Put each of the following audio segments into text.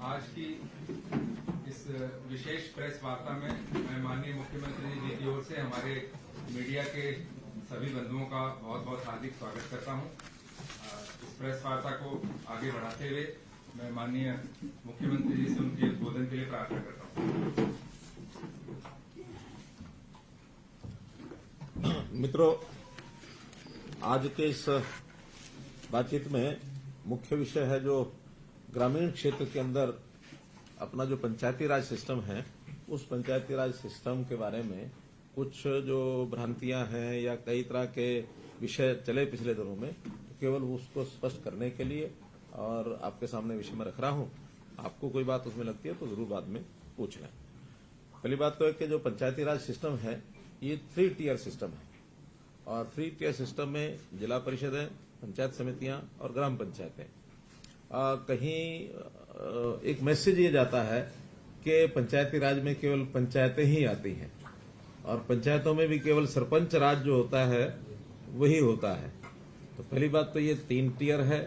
आज की इस विशेष प्रेस वार्ता में मैं माननीय मुख्यमंत्री जी की ओर से हमारे मीडिया के सभी बंधुओं का बहुत बहुत हार्दिक स्वागत करता हूं। इस प्रेस वार्ता को आगे बढ़ाते हुए मैं माननीय मुख्यमंत्री जी से उनके उद्बोधन के लिए प्रार्थना करता हूं। मित्रों, आज के इस बातचीत में मुख्य विषय है जो ग्रामीण क्षेत्र के अंदर अपना जो पंचायती राज सिस्टम है, उस पंचायती राज सिस्टम के बारे में कुछ जो भ्रांतियां हैं या कई तरह के विषय चले पिछले दिनों में, केवल उसको स्पष्ट करने के लिए और आपके सामने विषय में रख रहा हूं। आपको कोई बात उसमें लगती है तो जरूर बाद में पूछ लें। पहली बात तो है कि जो पंचायती राज सिस्टम है ये 3 टियर सिस्टम है और 3 टियर सिस्टम में जिला परिषदें, पंचायत समितियां और ग्राम पंचायतें। कहीं एक मैसेज ये जाता है कि पंचायती राज में केवल पंचायतें ही आती हैं और पंचायतों में भी केवल सरपंच राज जो होता है वही होता है। तो पहली बात तो ये 3 टियर है।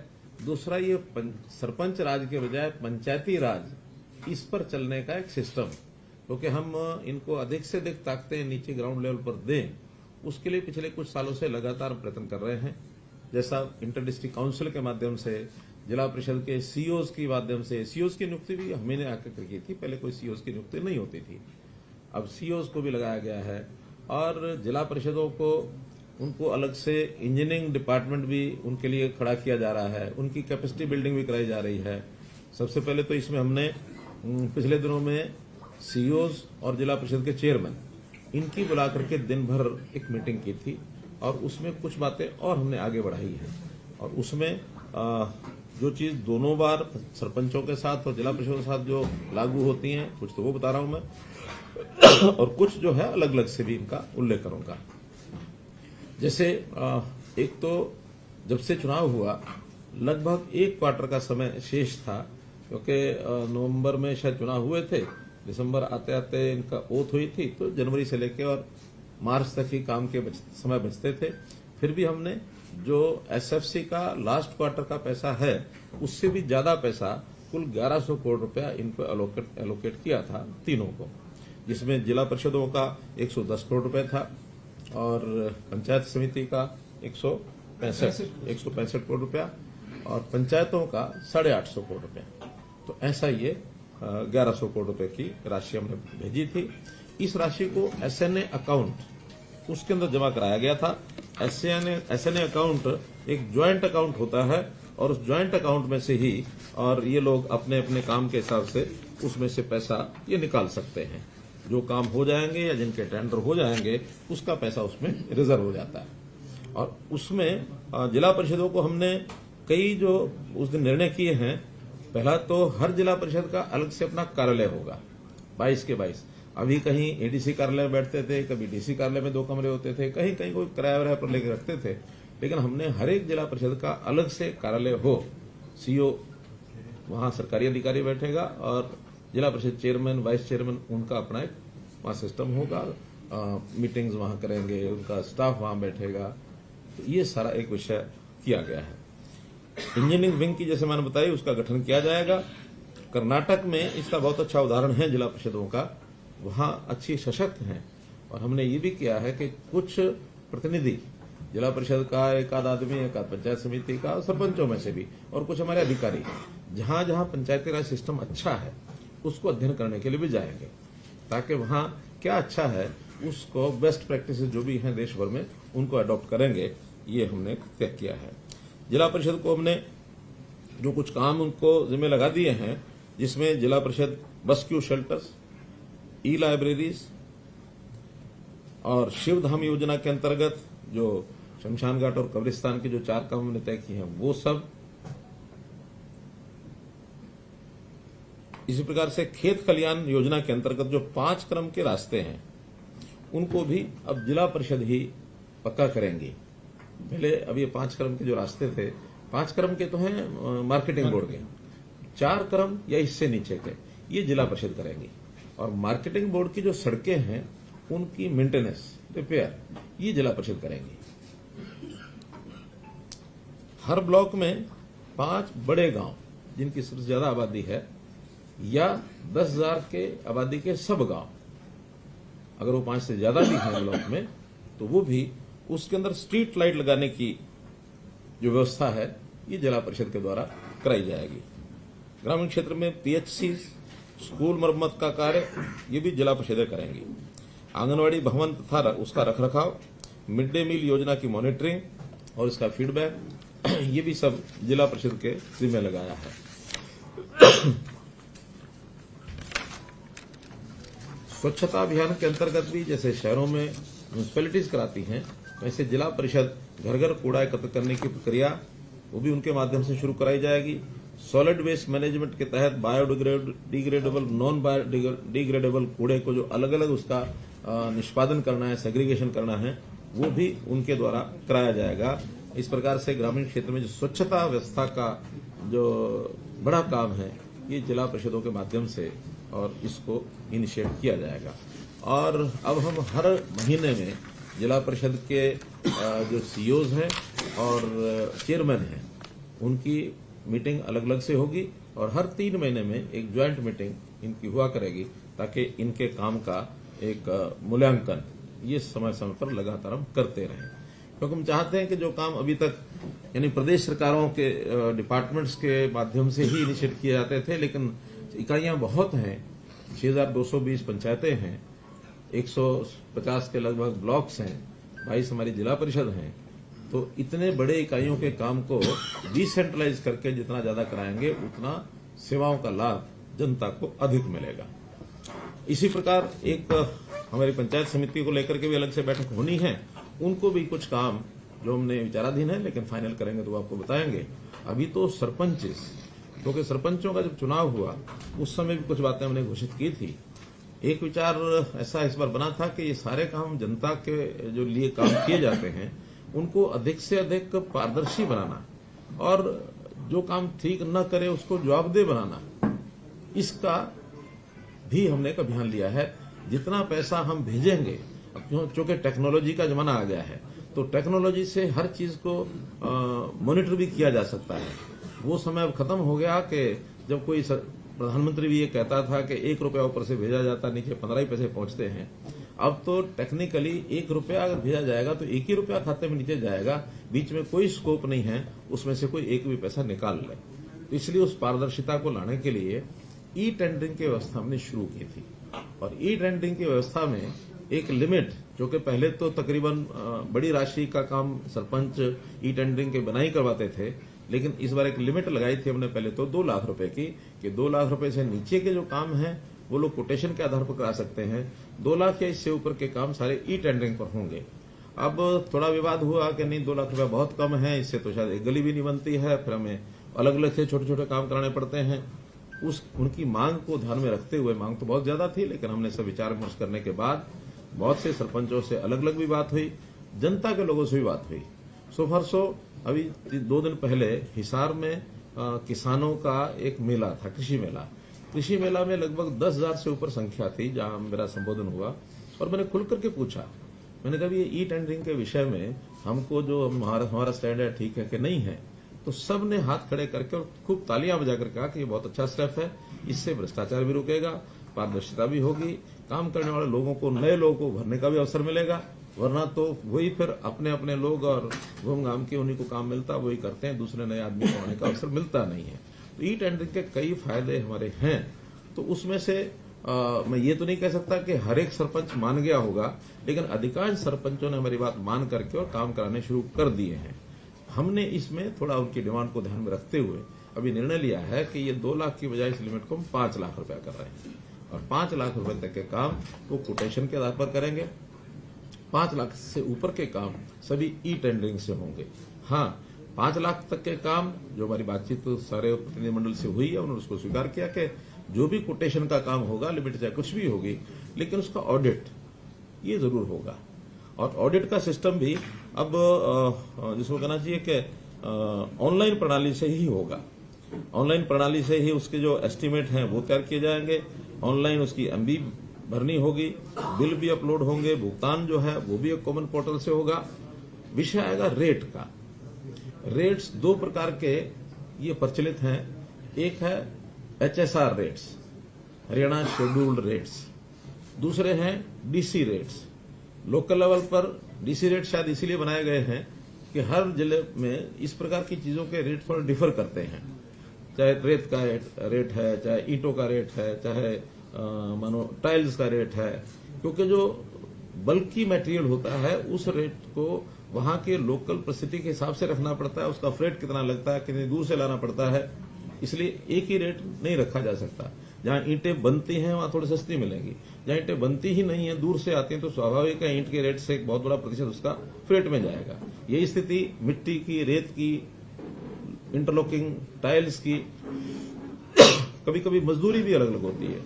दूसरा, ये सरपंच राज के बजाय पंचायती राज, इस पर चलने का एक सिस्टम, क्योंकि हम इनको अधिक से अधिक ताकतें नीचे ग्राउंड लेवल पर दें, उसके लिए पिछले कुछ सालों से लगातार प्रयत्न कर रहे हैं। जैसा इंटर डिस्ट्रिक्ट काउंसिल के माध्यम से, जिला परिषद के सीओज के माध्यम से, सीओज की नियुक्ति भी हमने आकर की थी। पहले कोई सीओज की नियुक्ति नहीं होती थी, अब सीओज को भी लगाया गया है। और जिला परिषदों को उनको अलग से इंजीनियरिंग डिपार्टमेंट भी उनके लिए खड़ा किया जा रहा है, उनकी कैपेसिटी बिल्डिंग भी कराई जा रही है। सबसे पहले तो इसमें हमने पिछले दिनों में सीओज और जिला परिषद के चेयरमैन, इनकी बुला करके दिन भर एक मीटिंग की थी और उसमें कुछ बातें और हमने आगे बढ़ाई है। और उसमें जो चीज दोनों बार सरपंचों के साथ और जिला परिषद के साथ जो लागू होती हैं, कुछ तो वो बता रहा हूं मैं और कुछ जो है अलग अलग से भी इनका उल्लेख करूंगा। जैसे एक तो जब से चुनाव हुआ लगभग 1 क्वार्टर का समय शेष था, क्योंकि नवंबर में शायद चुनाव हुए थे, दिसंबर आते आते इनका ओथ हुई थी, तो जनवरी से लेकर और मार्च तक ही काम के समय बचते थे। फिर भी हमने जो एसएफसी का लास्ट क्वार्टर का पैसा है उससे भी ज्यादा पैसा, कुल 1100 करोड़ रुपया इनको एलोकेट किया था तीनों को, जिसमें जिला परिषदों का 110 करोड़ रुपया था और पंचायत समिति का 165 करोड़ रुपया और पंचायतों का 850 करोड़ रुपया। तो ऐसा ये 1100 करोड़ रुपए की राशि हमने भेजी थी। इस राशि को एसएनए अकाउंट उसके अंदर जमा कराया गया था। एसएनए अकाउंट एक ज्वाइंट अकाउंट होता है और उस ज्वाइंट अकाउंट में से ही और ये लोग अपने अपने काम के हिसाब से उसमें से पैसा ये निकाल सकते हैं। जो काम हो जाएंगे या जिनके टेंडर हो जाएंगे उसका पैसा उसमें रिजर्व हो जाता है। और उसमें जिला परिषदों को हमने कई जो उस दिन निर्णय किए हैं, पहला तो हर जिला परिषद का अलग से अपना कार्यालय होगा, 22 के 22। अभी कहीं एडीसी कार्यालय में बैठते थे, कभी डीसी कार्यालय में 2 कमरे होते थे, कहीं कहीं कोई किराया पर लेकर रखते थे, लेकिन हमने हर एक जिला परिषद का अलग से कार्यालय हो। सीओ वहां सरकारी अधिकारी बैठेगा और जिला परिषद चेयरमैन, वाइस चेयरमैन, उनका अपना एक वहां सिस्टम होगा। मीटिंग्स वहां करेंगे, उनका स्टाफ वहां बैठेगा। तो ये सारा एक विषय किया गया है। इंजीनियरिंग विंग की जैसे मैंने बताई उसका गठन किया जाएगा। कर्नाटक में इसका बहुत अच्छा उदाहरण है जिला परिषदों का, वहां अच्छी सशक्त हैं। और हमने ये भी किया है कि कुछ प्रतिनिधि जिला परिषद का, एक आध आदमी, एक आध पंचायत समिति का, सरपंचों में से भी, और कुछ हमारे अधिकारी जहां जहां पंचायती राज सिस्टम अच्छा है उसको अध्ययन करने के लिए भी जाएंगे, ताकि वहां क्या अच्छा है उसको बेस्ट प्रैक्टिसेस जो भी हैं देश भर में उनको अडॉप्ट करेंगे। ये हमने तय किया है। जिला परिषद को हमने जो कुछ काम उनको जिम्मे लगा दिए हैं, जिसमें जिला परिषद बस्क्यू शेल्टर्स, ई लाइब्रेरीज और शिवधाम योजना के अंतर्गत जो शमशान घाट और कब्रिस्तान के जो 4 काम हमने तय किए हैं वो सब, इसी प्रकार से खेत खलियान योजना के अंतर्गत जो 5 क्रम के रास्ते हैं उनको भी अब जिला परिषद ही पक्का करेंगी। पहले अब ये 5 क्रम के जो रास्ते थे, 5 क्रम के तो हैं मार्केटिंग बोर्ड के, 4 क्रम या इससे नीचे के ये जिला परिषद करेंगी। और मार्केटिंग बोर्ड की जो सड़कें हैं उनकी मेंटेनेंस, रिपेयर ये जिला परिषद करेंगी। हर ब्लॉक में 5 बड़े गांव जिनकी सबसे ज्यादा आबादी है या 10,000 के आबादी के सब गांव, अगर वो 5 से ज्यादा भी हैं ब्लॉक में, तो वो भी उसके अंदर स्ट्रीट लाइट लगाने की जो व्यवस्था है ये जिला परिषद के द्वारा कराई जाएगी। ग्रामीण क्षेत्र में पीएचसी, स्कूल मरम्मत का कार्य ये भी जिला परिषदें करेंगी। आंगनवाड़ी भवन तथा उसका रखरखाव, मिड डे मील योजना की मॉनिटरिंग और इसका फीडबैक ये भी सब जिला परिषद के जिम्मे लगाया है। स्वच्छता अभियान के अंतर्गत भी जैसे शहरों में म्यूनिसिपैलिटीज कराती हैं, वैसे जिला परिषद घर घर कूड़ा एकत्र करने की प्रक्रिया वो भी उनके माध्यम से शुरू कराई जाएगी। सॉलिड वेस्ट मैनेजमेंट के तहत बायोडिग्रेडेबल, नॉन बायोडिग्रेडेबल कूड़े को जो अलग अलग उसका निष्पादन करना है, सेग्रीगेशन करना है, वो भी उनके द्वारा कराया जाएगा। इस प्रकार से ग्रामीण क्षेत्र में जो स्वच्छता व्यवस्था का जो बड़ा काम है ये जिला परिषदों के माध्यम से और इसको इनिशिएट किया जाएगा। और अब हम हर महीने में जिला परिषद के जो सीईओज हैं और चेयरमैन हैं उनकी मीटिंग अलग अलग से होगी और हर 3 महीने में एक ज्वाइंट मीटिंग इनकी हुआ करेगी, ताकि इनके काम का एक मूल्यांकन ये समय समय पर लगातार हम करते रहें। क्योंकि हम चाहते हैं कि जो काम अभी तक यानी प्रदेश सरकारों के डिपार्टमेंट्स के माध्यम से ही इनिशिएट किए जाते थे, लेकिन इकाइयां बहुत हैं, 6,220 पंचायतें हैं, 150 के लगभग ब्लॉक्स हैं, 22 हमारी जिला परिषद हैं, तो इतने बड़े इकाइयों के काम को डिसेंट्रलाइज करके जितना ज्यादा कराएंगे उतना सेवाओं का लाभ जनता को अधिक मिलेगा। इसी प्रकार एक हमारी पंचायत समिति को लेकर के भी अलग से बैठक होनी है, उनको भी कुछ काम जो हमने विचाराधीन है, लेकिन फाइनल करेंगे तो आपको बताएंगे। अभी तो सरपंच, क्योंकि सरपंचों का जब चुनाव हुआ उस समय भी कुछ बातें हमने घोषित की थी। एक विचार ऐसा इस बार बना था कि ये सारे काम जनता के जो लिए काम किए जाते हैं उनको अधिक से अधिक पारदर्शी बनाना और जो काम ठीक न करे उसको जवाबदेह बनाना, इसका भी हमने एक अभियान लिया है। जितना पैसा हम भेजेंगे, अब चूंकि टेक्नोलॉजी का जमाना आ गया है तो टेक्नोलॉजी से हर चीज को मॉनिटर भी किया जा सकता है। वो समय अब खत्म हो गया कि जब कोई प्रधानमंत्री भी ये कहता था कि 1 रुपया ऊपर से भेजा जाता, नीचे 15 ही पैसे पहुंचते हैं। अब तो टेक्निकली 1 रुपया अगर भेजा जाएगा तो 1 ही रुपया खाते में नीचे जाएगा, बीच में कोई स्कोप नहीं है उसमें से कोई एक भी पैसा निकाल ले। तो इसलिए उस पारदर्शिता को लाने के लिए ई टेंडरिंग की व्यवस्था हमने शुरू की थी। और ई टेंडरिंग की व्यवस्था में एक लिमिट, जो कि पहले तो तकरीबन बड़ी राशि का काम सरपंच ई टेंडरिंग के बनाई करवाते थे, लेकिन इस बार एक लिमिट लगाई थी हमने पहले तो 2 लाख रुपए की, कि 2 लाख रुपए से नीचे के जो काम हैं वो लोग कोटेशन के आधार पर करा सकते हैं। 2 लाख या इससे ऊपर के काम सारे ई टेंडरिंग पर होंगे। अब थोड़ा विवाद हुआ कि नहीं 2 लाख रुपया बहुत कम है, इससे तो शायद एक गली भी नहीं बनती है, फिर हमें अलग अलग से छोटे छोटे काम कराने पड़ते हैं। उनकी मांग को ध्यान में रखते हुए, मांग तो बहुत ज्यादा थी, लेकिन हमने सब विचार विमर्श करने के बाद बहुत से सरपंचों से अलग अलग भी बात हुई, जनता के लोगों से भी बात हुई। सो फॉर सो अभी 2 दिन पहले हिसार में किसानों का एक मेला था, कृषि मेला। कृषि मेला में लगभग 10,000 से ऊपर संख्या थी जहां मेरा संबोधन हुआ, और मैंने खुल करके पूछा, मैंने कहा ये ई टेंडरिंग के विषय में हमको जो हमारा स्टैंड है ठीक है कि नहीं है। तो सब ने हाथ खड़े करके और खूब तालियां बजाकर कहा कि ये बहुत अच्छा स्टेप है, इससे भ्रष्टाचार भी रुकेगा, पारदर्शिता भी होगी, काम करने वाले लोगों को, नए लोगों को भरने का भी अवसर मिलेगा, वरना तो वही फिर अपने अपने लोग और घूम घाम के उन्हीं को काम मिलता, वही करते हैं, दूसरे नए आदमी को आने का अवसर मिलता नहीं है। तो ई टेंडरिंग के कई फायदे हमारे हैं। तो उसमें से मैं ये तो नहीं कह सकता कि हर एक सरपंच मान गया होगा, लेकिन अधिकांश सरपंचों ने हमारी बात मान करके और काम कराने शुरू कर दिए हैं। हमने इसमें थोड़ा उनकी डिमांड को ध्यान में रखते हुए अभी निर्णय लिया है कि ये 2 लाख की बजाय इस लिमिट को हम 5 लाख रुपया कर रहे हैं, और 5 लाख रुपए तक के काम वो कोटेशन के आधार पर करेंगे। 5 लाख से ऊपर के काम सभी ई टेंडरिंग से होंगे। हाँ, 5 लाख तक के काम जो हमारी बातचीत तो सारे प्रतिनिधिमंडल से हुई है, उन्होंने उसको स्वीकार किया कि जो भी कोटेशन का काम होगा, लिमिट चाहे कुछ भी होगी, लेकिन उसका ऑडिट ये जरूर होगा। और ऑडिट का सिस्टम भी अब जिसको कहना चाहिए कि ऑनलाइन प्रणाली से ही होगा। ऑनलाइन प्रणाली से ही उसके जो एस्टीमेट हैं वो तैयार किए जाएंगे, ऑनलाइन उसकी एमबी भरनी होगी, बिल भी अपलोड होंगे, भुगतान जो है वो भी एक कॉमन पोर्टल से होगा। विषय आएगा रेट का। रेट्स 2 प्रकार के ये प्रचलित हैं। एक है HSR rates, Haryana scheduled rates, दूसरे हैं डीसी रेट्स। लोकल लेवल पर डीसी रेट शायद इसीलिए बनाए गए हैं कि हर जिले में इस प्रकार की चीजों के रेट थोड़ा डिफर करते हैं, चाहे रेत का रेट है, चाहे ईंटों का रेट है, चाहे मानो टाइल्स का रेट है, क्योंकि जो बल्कि मटेरियल होता है उस रेट को वहां के लोकल परिस्थिति के हिसाब से रखना पड़ता है, उसका फ्रेट कितना लगता है, कितनी दूर से लाना पड़ता है, इसलिए एक ही रेट नहीं रखा जा सकता। जहां ईंटें बनती हैं वहां थोड़ी सस्ती मिलेंगी, जहां ईंटें बनती ही नहीं है, दूर से आती हैं, तो स्वाभाविक है ईंट के रेट से एक बहुत बड़ा प्रतिशत उसका फ्रेट में जाएगा। यही स्थिति मिट्टी की, रेत की, इंटरलॉकिंग टाइल्स की, कभी कभी मजदूरी भी अलग अलग होती है।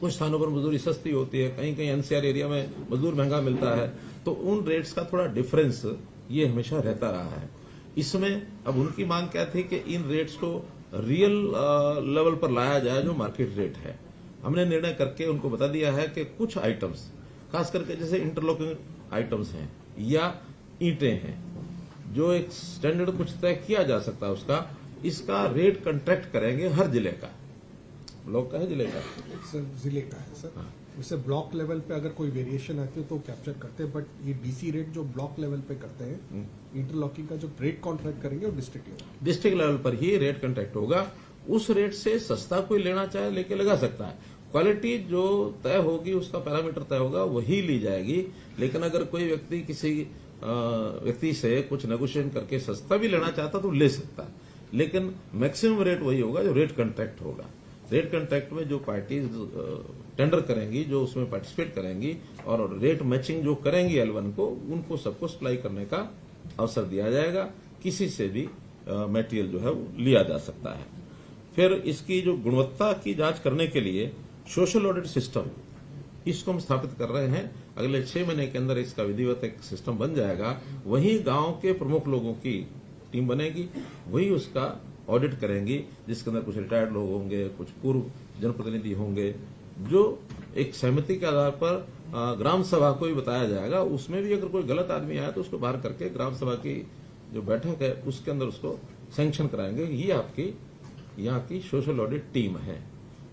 कुछ स्थानों पर मजदूरी सस्ती होती है, कहीं कहीं एनसीआर एरिया में मजदूर महंगा मिलता है, तो उन रेट्स का थोड़ा डिफरेंस ये हमेशा रहता रहा है। इसमें अब उनकी मांग क्या थी कि इन रेट्स को रियल लेवल पर लाया जाए जो मार्केट रेट है। हमने निर्णय करके उनको बता दिया है कि कुछ आइटम्स, खास करके जैसे इंटरलॉकिंग आइटम्स हैं या ईंटें हैं, जो एक स्टैंडर्ड कुछ तय किया जा सकता है उसका, इसका रेट कंट्रैक्ट करेंगे हर जिले का। ब्लॉक का है, जिले का सर, जिले का है सर। जैसे ब्लॉक लेवल पे अगर कोई वेरिएशन आती है तो कैप्चर करते हैं, बट ये डीसी रेट जो ब्लॉक लेवल पे करते हैं, इंटरलॉकिंग का जो रेट कॉन्ट्रैक्ट करेंगे वो डिस्ट्रिक्ट लेवल पर ही रेट कंट्रैक्ट होगा। उस रेट से सस्ता कोई लेना चाहे लेके लगा सकता है। क्वालिटी जो तय होगी, उसका पैरामीटर तय होगा, वही ली जाएगी। लेकिन अगर कोई व्यक्ति किसी व्यक्ति से कुछ नेगोशिएशन करके सस्ता भी लेना चाहता तो ले सकता है, लेकिन मैक्सिमम रेट वही होगा जो रेट कंट्रैक्ट होगा। रेट कंट्रैक्ट में जो पार्टीज टेंडर करेंगी, जो उसमें पार्टिसिपेट करेंगी और रेट मैचिंग जो करेंगी L1 को, उनको सबको सप्लाई करने का अवसर दिया जाएगा। किसी से भी मटेरियल जो है वो लिया जा सकता है। फिर इसकी जो गुणवत्ता की जांच करने के लिए सोशल ऑडिट सिस्टम, इसको हम स्थापित कर रहे हैं। अगले 6 महीने के अंदर इसका विधिवत एक सिस्टम बन जाएगा। वही गांव के प्रमुख लोगों की टीम बनेगी, वही उसका ऑडिट करेंगी, जिसके अंदर कुछ रिटायर्ड लोग होंगे, कुछ पूर्व जनप्रतिनिधि होंगे, जो एक सहमति के आधार पर ग्राम सभा को भी बताया जाएगा। उसमें भी अगर कोई गलत आदमी आया तो उसको बाहर करके ग्राम सभा की जो बैठक है उसके अंदर उसको सैंक्शन कराएंगे। ये आपकी यहाँ की सोशल ऑडिट टीम है।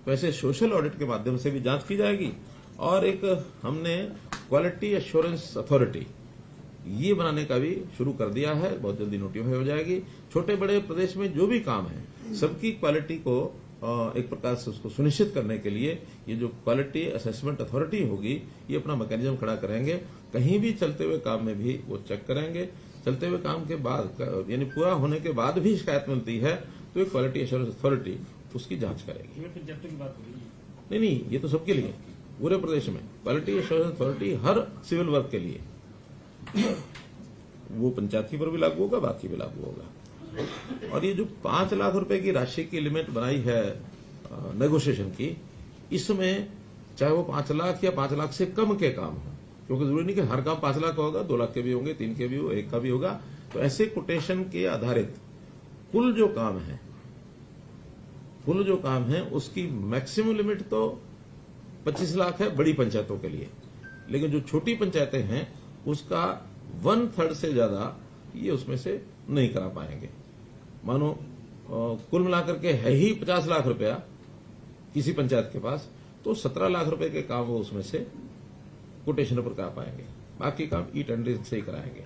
तो ऐसे सोशल ऑडिट के माध्यम से भी जांच की जाएगी। और एक हमने क्वालिटी एश्योरेंस अथॉरिटी ये बनाने का भी शुरू कर दिया है, बहुत जल्दी नोटिफाई हो जाएगी। छोटे बड़े प्रदेश में जो भी काम है, सबकी क्वालिटी को एक प्रकार से उसको सुनिश्चित करने के लिए ये जो क्वालिटी असेसमेंट अथॉरिटी होगी, ये अपना मैकेनिज्म खड़ा करेंगे। कहीं भी चलते हुए काम में भी वो चेक करेंगे। चलते हुए काम के बाद, यानी पूरा होने के बाद भी शिकायत मिलती है तो एक क्वालिटी एश्योरेंस अथॉरिटी उसकी जांच करेगी। नहीं, ये तो सबके लिए, पूरे प्रदेश में क्वालिटी एश्योरेंस अथॉरिटी हर सिविल वर्क के लिए, वो पंचायती पर भी लागू होगा, बाकी भी लागू होगा। और ये जो 5 लाख रुपए की राशि की लिमिट बनाई है नेगोशिएशन की, इसमें चाहे वो 5 लाख या 5 लाख से कम के काम हो, क्योंकि जरूरी नहीं कि हर काम 5 लाख का होगा, 2 लाख के भी होंगे, 3 के भी हो, 1 का भी होगा। तो ऐसे कोटेशन के आधारित कुल जो काम है उसकी मैक्सिमम लिमिट तो 25 लाख है बड़ी पंचायतों के लिए, लेकिन जो छोटी पंचायतें हैं उसका 1/3 से ज्यादा ये उसमें से नहीं करा पाएंगे। मानो कुल मिलाकर के है ही 50 लाख रुपया किसी पंचायत के पास, तो 17 लाख रुपए के काम वो उसमें से कोटेशन पर करा पाएंगे, बाकी काम ई टेंडरिंग से ही कराएंगे।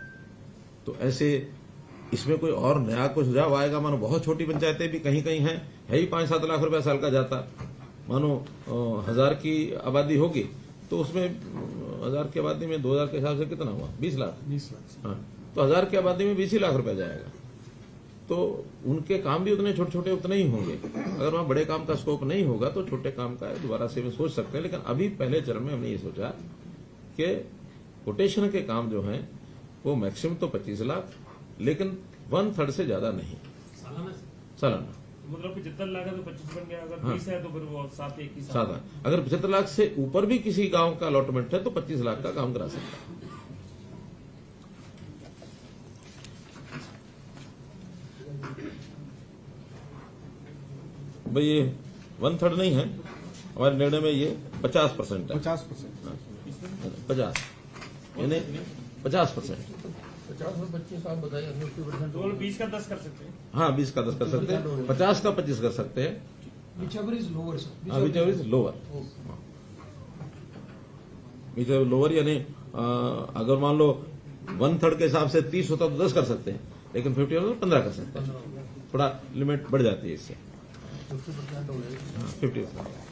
तो ऐसे इसमें कोई और नया कुछ सुझाव आएगा। मानो बहुत छोटी पंचायतें भी कहीं कहीं हैं, है ही 5-7 लाख रुपया साल का जाता। मानो 1000 की आबादी होगी तो उसमें 1000 की आबादी में 2000 के हिसाब से कितना हुआ, 20 लाख। हाँ, तो 1000 की आबादी में 20 लाख रुपया जाएगा। तो उनके काम भी उतने छोटे छोटे उतने ही होंगे। अगर वहां बड़े काम का स्कोप नहीं होगा तो छोटे काम का दोबारा से भी सोच सकते हैं। लेकिन अभी पहले चरण में हमने ये सोचा कि कोटेशन के काम जो हैं वो मैक्सिमम तो 25 लाख, लेकिन 1/3 से ज्यादा नहीं सालाना। मतलब 75 लाख है तो 25 बन गया, अगर 20 है तो फिर वो 7 अगर 75 लाख से ऊपर भी किसी गांव का अलॉटमेंट है तो 25 लाख का काम करा सकता है। भाई ये 1/3 नहीं है, हमारे निर्णय में ये 50% है। 50 यानी 50%। 50 में 25 आप बताइए, 50% तो 20 का 10 कर सकते हैं। हाँ, 20 का 10 कर सकते हैं, 50 का 25 कर सकते हैं। whichever is lower, sir. Which is lower, which lower यानी अगर मान लो 1/3 के हिसाब से 30 होता तो 10 कर सकते हैं, लेकिन 50 होता तो 15 कर सकते हैं। थोड़ा लिमिट बढ़ जाती है इससे। 50% हो जाएगा। 50%।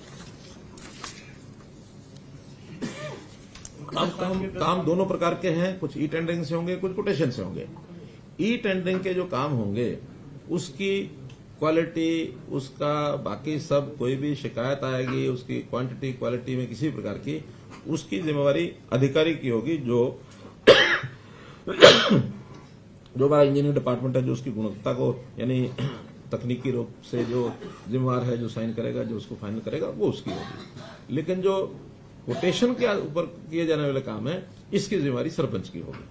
काम दोनों प्रकार के हैं, कुछ ई टेंडरिंग से होंगे, कुछ कोटेशन से होंगे। ई टेंडरिंग के जो काम होंगे उसकी क्वालिटी, उसका बाकी सब कोई भी शिकायत आएगी, उसकी क्वांटिटी क्वालिटी में किसी प्रकार की, उसकी जिम्मेवारी अधिकारी की होगी, जो हमारा इंजीनियरिंग डिपार्टमेंट है, जो उसकी गुणवत्ता को यानी तकनीकी रूप से जो जिम्मेवार है, जो साइन करेगा, जो उसको फाइनल करेगा, वो उसकी होगी। लेकिन जो कोटेशन के ऊपर किए जाने वाले काम है, इसकी जिम्मेवारी सरपंच की होगी,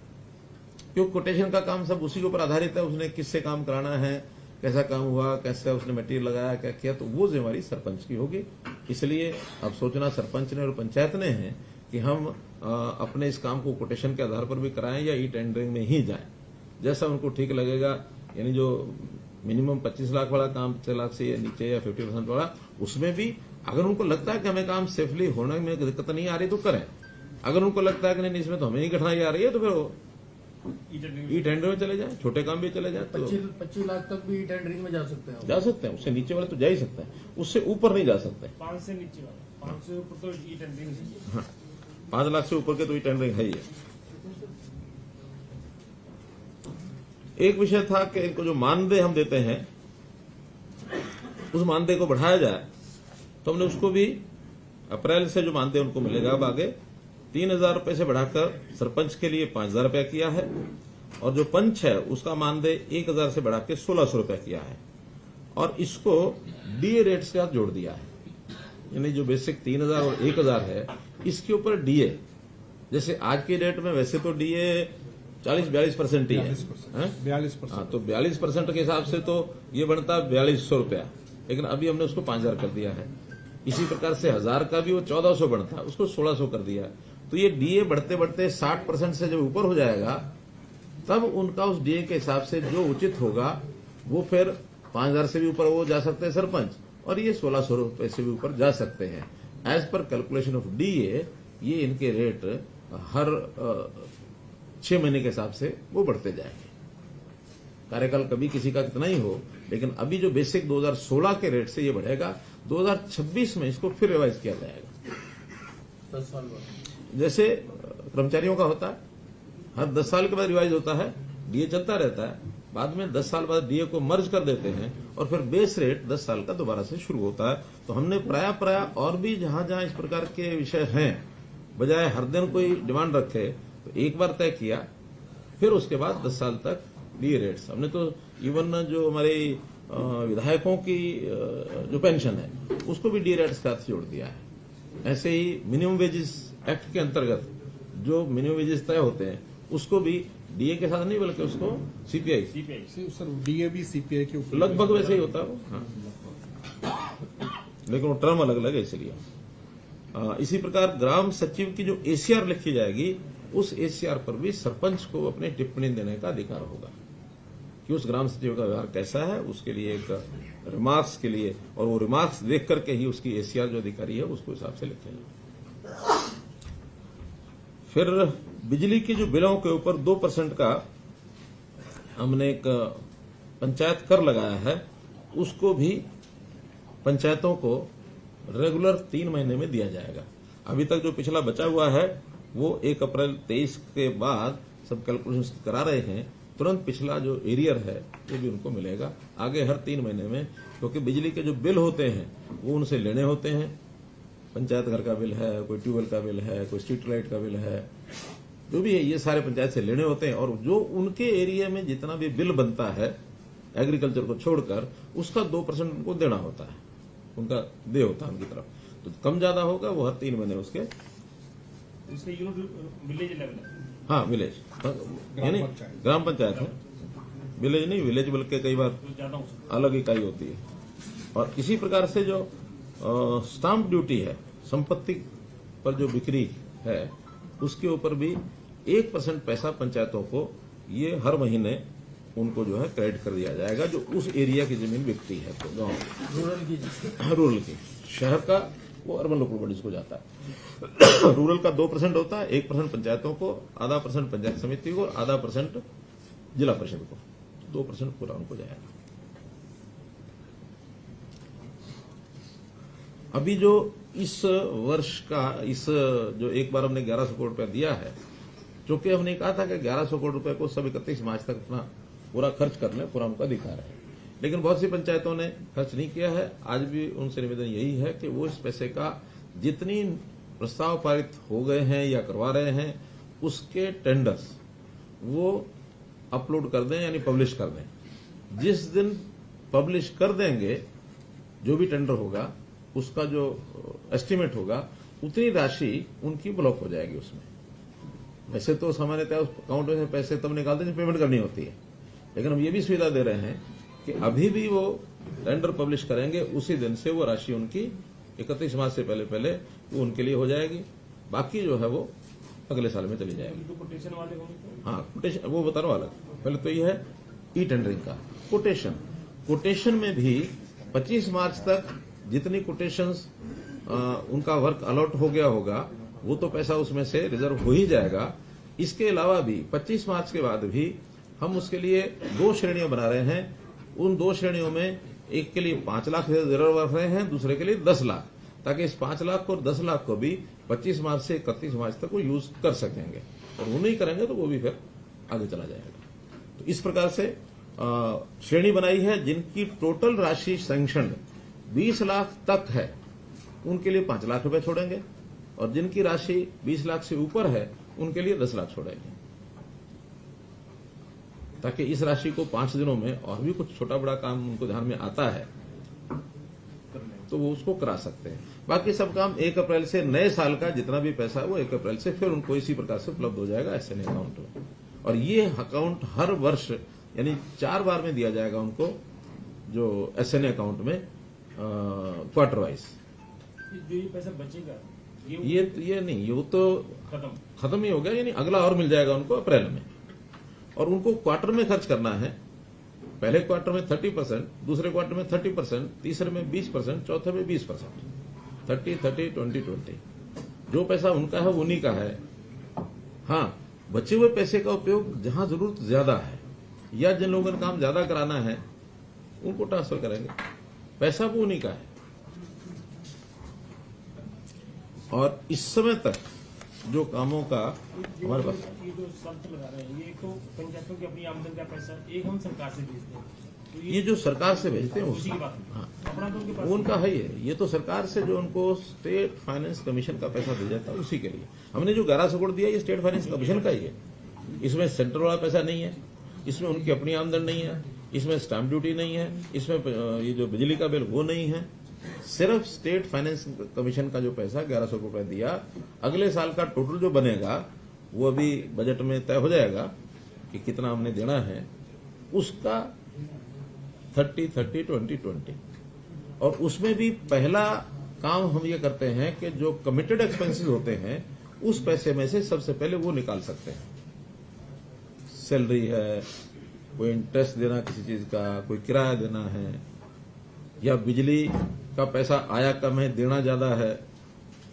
क्योंकि कोटेशन का काम सब उसी के ऊपर आधारित है। उसने किससे काम कराना है, कैसा काम हुआ, कैसे उसने मटेरियल लगाया, क्या किया, तो वो जिम्मेवारी सरपंच की होगी। इसलिए अब सोचना सरपंच ने और पंचायत ने है कि हम अपने इस काम को कोटेशन के आधार पर भी कराएं या ई टेंडरिंग में ही जाएं, जैसा उनको ठीक लगेगा। यानी जो मिनिमम 25 लाख वाला काम 6 लाख से नीचे या 50% वाला, उसमें भी अगर उनको लगता है कि हमें काम सेफली होने में दिक्कत नहीं आ रही तो करें। अगर उनको लगता है कि नहीं इसमें तो हमें नहीं कठिनाई आ रही है तो फिर वो ई टेंडर में चले जाए, छोटे काम भी चले जाए। तो 25 लाख तक भी टेंडरिंग में जा सकते हैं। जा सकते हैं, उससे नीचे वाले तो जा ही सकते हैं, उससे ऊपर नहीं जा सकते। 5 से नीचे वाला, 5 से ऊपर तो ई टेंडरिंग है। हाँ, 5 लाख से ऊपर के तो ई टेंडरिंग है ही है। एक विषय था कि इनको जो मानदेय हम देते हैं, उस मानदेय को बढ़ाया जाए, तो हमने उसको भी अप्रैल से जो मानदेय उनको मिलेगा अब आगे 3,000 रुपए से बढ़ाकर सरपंच के लिए 5,000 रुपया किया है, और जो पंच है उसका मानदेय 1,000 से बढ़ा के 1,600 रुपया किया है, और इसको डीए रेट से साथ जोड़ दिया है। यानी जो बेसिक 3,000 और 1,000 है, इसके ऊपर डीए, जैसे आज के डेट में वैसे तो डीए 40-42% ही है, 42%। हाँ, तो 42% के हिसाब से तो ये बनता है 4,200 रुपया, लेकिन अभी हमने उसको 5,000 कर दिया है। इसी प्रकार से 1,000 का भी वो 1,400 बनता है, उसको 1,600 कर दिया है। तो ये डीए बढ़ते बढ़ते 60% से जब ऊपर हो जाएगा, तब उनका उस डीए के हिसाब से जो उचित होगा वो फिर 5,000 से भी ऊपर वो जा सकते हैं सरपंच, और ये 1,600 रुपए से भी ऊपर जा सकते हैं। As per calculation of DA ये इनके रेट हर 6 महीने के हिसाब से वो बढ़ते जाएंगे। कार्यकाल कभी किसी का कितना ही हो, लेकिन अभी जो बेसिक 2016 के रेट से ये बढ़ेगा, 2026 में इसको फिर रिवाइज किया जाएगा। 10 साल बाद जैसे कर्मचारियों का होता है, हर 10 साल के बाद रिवाइज होता है, डीए चलता रहता है, बाद में 10 साल बाद डीए को मर्ज कर देते हैं, और फिर बेस रेट 10 साल का दोबारा से शुरू होता है। तो हमने प्राय और भी जहां जहां इस प्रकार के विषय हैं, बजाय हर दिन कोई डिमांड रखे, तो एक बार तय किया, फिर उसके बाद 10 साल तक डीए रेट्स। हमने तो इवन जो हमारे विधायकों की जो पेंशन है उसको भी डीए रेट्स के साथ जोड़ दिया है। ऐसे ही मिनिमम वेजेस एक्ट के अंतर्गत जो मिनिमम वेजेस तय होते हैं उसको भी डीए के साथ नहीं बल्कि उसको सीपीआई सर डीए भी सीपीआई के ऊपर लगभग वैसे ही होता है वो। हाँ। लेकिन वो टर्म अलग अलग है इसलिए। इसी प्रकार ग्राम सचिव की जो एसीआर लिखी जाएगी, उस एसीआर पर भी सरपंच को अपनी टिप्पणी देने का अधिकार होगा कि उस ग्राम सचिव का व्यवहार कैसा है, उसके लिए एक रिमार्क्स के लिए, और वो रिमार्क्स देख करके ही उसकी एसीआर जो अधिकारी है उसको हिसाब से लिखेंगे। फिर बिजली के जो बिलों के ऊपर 2% का हमने एक पंचायत कर लगाया है, उसको भी पंचायतों को रेगुलर 3 महीने में दिया जाएगा। अभी तक जो पिछला बचा हुआ है वो 1 अप्रैल 23 के बाद सब कैलकुलेशन करा रहे हैं, तुरंत पिछला जो एरियर है वो भी उनको मिलेगा आगे हर 3 महीने में, क्योंकि बिजली के जो बिल होते हैं वो उनसे लेने होते हैं। पंचायत घर का बिल है, कोई ट्यूबवेल का बिल है, कोई स्ट्रीट लाइट का बिल है, जो भी है ये सारे पंचायत से लेने होते हैं, और जो उनके एरिया में जितना भी बिल बनता है एग्रीकल्चर को छोड़कर, उसका 2% उनको देना होता है, उनका दे होता है उनकी तरफ। तो कम ज्यादा होगा वो हर 3 महीने उसके इसका यूनिट विलेज लेवल है। हाँ विलेज यानी ग्राम पंचायत है, विलेज नहीं, विलेज बल्कि कई बार तो ज्यादा हो सकता अलग इकाई होती है। और इसी प्रकार से जो स्टाम्प ड्यूटी है, संपत्ति पर जो बिक्री है, उसके ऊपर भी 1% पैसा पंचायतों को ये हर महीने उनको जो है क्रेडिट कर दिया जाएगा जो उस एरिया की जमीन बिकती है तो गाँव रूरल की। शहर का वो अर्बन लोकल बॉडीज को जाता है। रूरल का 2% होता है, 1% पंचायतों को, आधा % पंचायत समिति को, आधा % जिला परिषद को, 2% पूरा उनको जाएगा। अभी जो इस वर्ष का इस जो एक बार हमने 1100 करोड़ रुपया दिया है, चूंकि हमने कहा था कि 1100 करोड़ रुपए को सब 31 मार्च तक अपना पूरा खर्च कर लें, पूरा उनका अधिकार है, लेकिन बहुत सी पंचायतों ने खर्च नहीं किया है। आज भी उनसे निवेदन यही है कि वो इस पैसे का जितनी प्रस्ताव पारित हो गए हैं या करवा रहे हैं उसके टेंडर्स वो अपलोड कर दें, यानी पब्लिश कर दें। जिस दिन पब्लिश कर देंगे जो भी टेंडर होगा उसका जो एस्टीमेट होगा उतनी राशि उनकी ब्लॉक हो जाएगी। उसमें वैसे तो सामान्यतः उस अकाउंट में से पैसे तब निकालते हैं जब पेमेंट करनी होती है, लेकिन हम ये भी सुविधा दे रहे हैं कि अभी भी वो टेंडर पब्लिश करेंगे उसी दिन से वो राशि उनकी 31 मार्च से पहले वो उनके लिए हो जाएगी। बाकी जो है वो अगले साल में चली जाएगी। तो कोटेशन वाले होंगे। हाँ, कोटेशन वो बता रहा हूं अलग। पहले तो ये है ई टेंडरिंग का कोटेशन में भी 25 मार्च तक जितनी कोटेशंस उनका वर्क अलॉट हो गया होगा वो तो पैसा उसमें से रिजर्व हो ही जाएगा। इसके अलावा भी 25 मार्च के बाद भी हम उसके लिए 2 श्रेणियां बना रहे हैं। उन 2 श्रेणियों में एक के लिए 5 लाख रिजर्व रख रहे हैं, दूसरे के लिए 10 लाख, ताकि इस 5 लाख और 10 लाख को भी 25 मार्च से 31 मार्च तक वो यूज कर सकेंगे, और वो नहीं करेंगे तो वो भी फिर आगे चला जाएगा। तो इस प्रकार से श्रेणी बनाई है। जिनकी टोटल राशि सैंक्शन 20 लाख तक है उनके लिए 5 लाख रुपए छोड़ेंगे, और जिनकी राशि 20 लाख से ऊपर है उनके लिए 10 लाख छोड़ेंगे, ताकि इस राशि को 5 दिनों में और भी कुछ छोटा बड़ा काम उनको ध्यान में आता है तो वो उसको करा सकते हैं। बाकी सब काम 1 अप्रैल से नए साल का जितना भी पैसा है वो 1 अप्रैल से फिर उनको इसी प्रकार से उपलब्ध हो जाएगा एसएनए अकाउंट में। और ये अकाउंट हर वर्ष यानी 4 बार में दिया जाएगा उनको, जो एसएनए अकाउंट में क्वार्टर वाइज। जो ये पैसा बचेगा ये नहीं, ये तो खत्म ही हो गया, यानी अगला और मिल जाएगा उनको अप्रैल में। और उनको क्वार्टर में खर्च करना है। पहले क्वार्टर में 30%, दूसरे क्वार्टर में 30%, तीसरे में 20%, चौथे में 20%, 30-30-20-20। जो पैसा उनका है वो उन्हीं का है। हाँ, बचे हुए पैसे का उपयोग जहां जरूरत ज्यादा है या जिन लोगों ने काम ज्यादा कराना है उनको ट्रांसफर करेंगे, पैसा वो उन्हीं का है। और इस समय तक जो कामों का हमारे पास ये जो शब्द लगा रहे हैं, ये तो पंचायतों की अपनी आमदन का पैसा एक हम सरकार से भेजते हैं, तो ये जो सरकार से भेजते हैं उसी की बात है। हाँ, अपना तो उनके पास वो उनका है ही है। ये तो सरकार से जो उनको स्टेट फाइनेंस कमीशन का पैसा दिया जाता है उसी के लिए। हमने जो 1100 करोड़ दिया ये स्टेट फाइनेंस कमीशन का ही है। इसमें सेंट्रल वाला पैसा नहीं है, इसमें उनकी अपनी आमदन नहीं है, इसमें स्टैंप ड्यूटी नहीं है, इसमें ये जो बिजली का बिल वो नहीं है। सिर्फ स्टेट फाइनेंस कमीशन का जो पैसा 1100 रुपए दिया, अगले साल का टोटल जो बनेगा वो अभी बजट में तय हो जाएगा कि कितना हमने देना है, उसका 30-30-20-20। और उसमें भी पहला काम हम ये करते हैं कि जो कमिटेड एक्सपेंसेस होते हैं उस पैसे में से सबसे पहले वो निकाल सकते हैं। सैलरी है, कोई इंटरेस्ट देना किसी चीज का, कोई किराया देना है, या बिजली का पैसा आया कम है देना ज्यादा है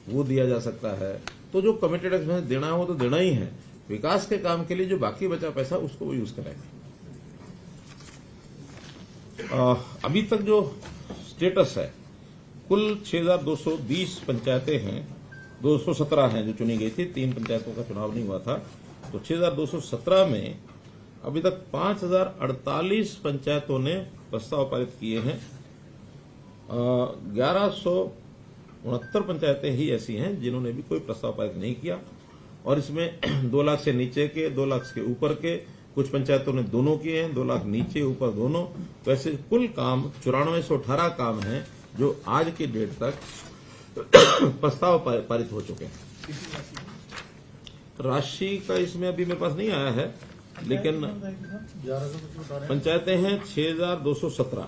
वो दिया जा सकता है। तो जो कमिटेड एक्सपेंस देना है वो तो देना ही है। विकास के काम के लिए जो बाकी बचा पैसा उसको वो यूज करेंगे। अभी तक जो स्टेटस है, कुल 6220 पंचायतें हैं, 217 हैं जो चुनी गई थी, 3 पंचायतों का चुनाव नहीं हुआ था, तो 6217 में अभी तक 5048 पंचायतों ने प्रस्ताव पारित किए हैं। 1169 पंचायतें ही ऐसी हैं जिन्होंने भी कोई प्रस्ताव पारित नहीं किया, और इसमें 2 लाख से नीचे के, 2 लाख के ऊपर के, कुछ पंचायतों ने दोनों किए हैं, 2 लाख नीचे ऊपर दोनों। तो ऐसे कुल काम 9418 काम हैं जो आज की डेट तक प्रस्ताव पारित हो चुके हैं। राशि का इसमें अभी मेरे पास नहीं आया है, लेकिन पंचायतें हैं 6217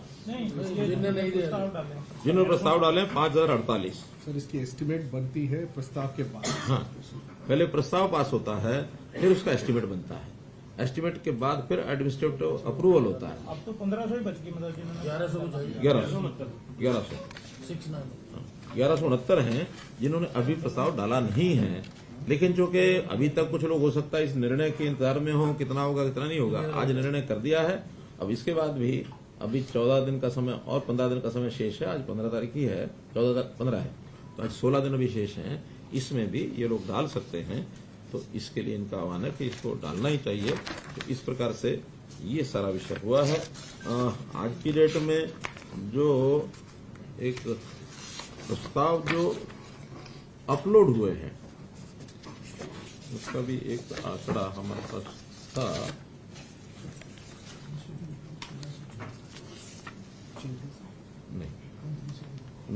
जिन्होंने प्रस्ताव डाले हैं 5048। सर, इसकी एस्टिमेट बनती है प्रस्ताव के बाद। हाँ, पहले प्रस्ताव पास होता है फिर उसका एस्टिमेट बनता है, एस्टिमेट के बाद फिर एडमिनिस्ट्रेटिव अप्रूवल होता है। अब तो 1500 ही बच गई, मतलब जिन्होंने 1100 को चाहिए 1100 69 हैं जिन्होंने अभी प्रस्ताव डाला नहीं है। लेकिन चूंकि अभी तक कुछ लोग हो सकता है इस निर्णय के इंतजार में हो, कितना होगा कितना नहीं होगा। आज निर्णय कर दिया है, अब इसके बाद भी अभी 14 दिन का समय और 15 दिन का समय शेष है। आज 15 तारीख ही है, 15 है, तो आज 16 दिन अभी शेष हैं। इसमें भी ये लोग डाल सकते हैं, तो इसके लिए इनका आह्वान है कि इसको डालना ही चाहिए। तो इस प्रकार से ये सारा विषय हुआ है। आज की डेट में जो एक प्रस्ताव जो अपलोड हुए हैं उसका भी एक आंकड़ा हमारे पास था। नहीं,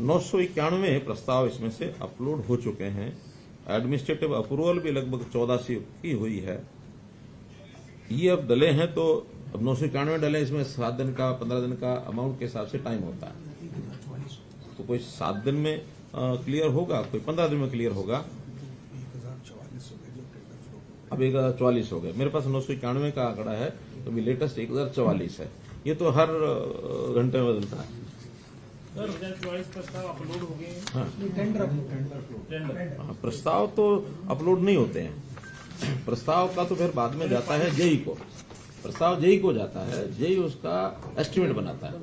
991 प्रस्ताव इसमें से अपलोड हो चुके हैं। एडमिनिस्ट्रेटिव अप्रूवल भी लगभग 1400 की हुई है। ये अब डले हैं, तो अब 991 डले, इसमें 7 दिन का 15 दिन का अमाउंट के हिसाब से टाइम होता है। तो कोई 7 दिन में क्लियर होगा, कोई 15 दिन में क्लियर होगा। 1044 हो गए जो टेंडर फ्लो। अब 1044 हो गए। मेरे पास 991 का आंकड़ा है, तो अभी लेटेस्ट 1044 है। ये तो हर घंटे में बदलता है। सर 2024 प्रस्ताव अपलोड हो गए हैं। हाँ। Tender flow. टेंडर प्रस्ताव तो अपलोड नहीं होते हैं। प्रस्ताव का तो फिर बाद में जाता है जेई को। प्रस्ताव जेई को जाता है, जेई उसका एस्टिमेट बनाता है।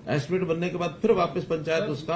एस्टिमेट बनने के बाद फिर वापस पंचायत उसका